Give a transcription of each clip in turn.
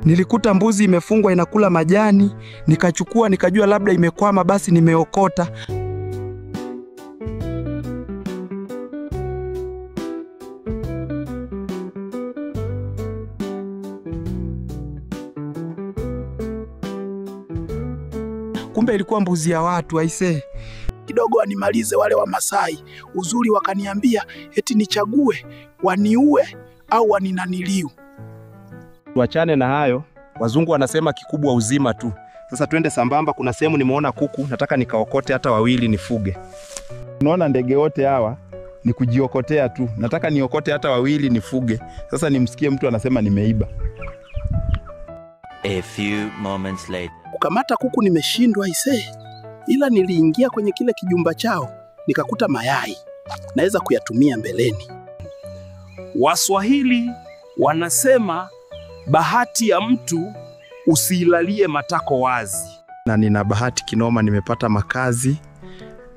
Nilikuta mbuzi imefungwa inakula majani, nikachukua, nikajua labda imekwama, basi nimeokota. Kumbe ilikuwa mbuzi ya watu aisee. Kidogo animalize wale wa Masai. Uzuri wakaniambia eti nichague waniue au waninaniliu. Tuachane na hayo. Wazungu wanasema kikubwa uzima tu. Sasa twende sambamba, kuna sehemu nimeona kuku, nataka nikaokote hata wawili nifuge. Unaona ndege wote hawa ni kujiokotea tu. Nataka niokote hata wawili nifuge. Sasa nimsikie mtu anasema nimeiba. A few moments later. Kukamata kuku nimeshindwa aisee. Ila niliingia kwenye kile kijumba chao, nikakuta mayai. Naweza kuyatumia mbeleni. Waswahili wanasema bahati ya mtu usilalie matako wazi. Na nina bahati kinoma, nimepata makazi,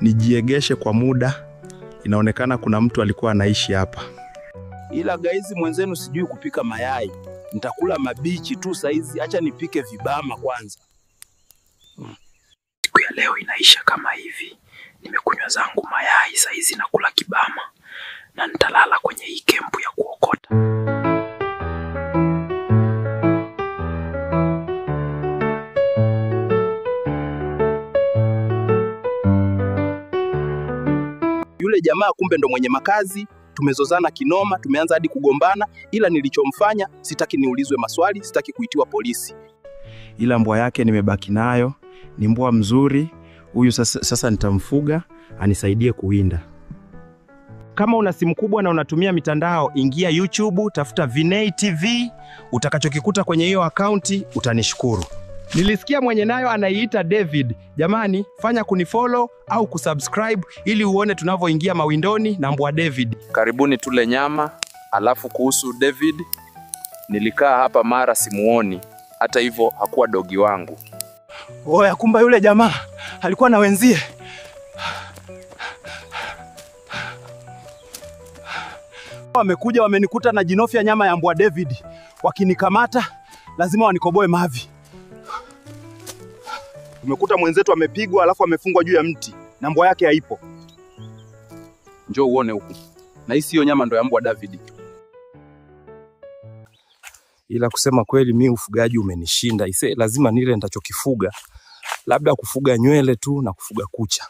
nijiegeshe kwa muda. Inaonekana kuna mtu alikuwa anaishi hapa. Ila guys, mwenzenu sijui kupika mayai. Nitakula mabichi tu saizi, acha nipike vibama kwanza. Siku ya leo inaisha kama hivi. Nimekunywa zangu mayai saizi na kula kibama. Na nitalala kwenye hii kempu ya kuokota. Yule jamaa kumbe ndo mwenye makazi. Tumezozana kinoma, tumeanza hadi kugombana, ila nilichomfanya sitaki niulizwe maswali, sitaki kuitiwa polisi. Ila mbwa yake nimebaki nayo, ni mbwa mzuri. Huyu sasa nitamfuga, anisaidie kuwinda. Kama una simu kubwa na unatumia mitandao, ingia YouTube, tafuta Vinei TV, utakachokikuta kwenye hiyo akaunti utanishukuru. Nilisikia mwenye nayo anaiita David. Jamani, fanya kunifollow au kusubscribe ili uone tunavyoingia mawindoni na mbwa David. Karibuni tule nyama. Alafu kuhusu David, nilikaa hapa mara simuoni. Hata hivyo hakuwa dogi wangu. Oya, kumba yule jamaa alikuwa na wenzie. Wamekuja wamenikuta na jinofia nyama ya mbwa David. Wakinikamata lazima wanikoboe mavi. Tumekuta mwenzetu amepigwa alafu amefungwa juu ya mti na mbwa yake haipo. Njoo uone huku. Na hii sio nyama ndo ya mbwa David. Ila kusema kweli mimi ufugaji umenishinda. Lazima nile nitachokifuga. Labda kufuga nywele tu na kufuga kucha.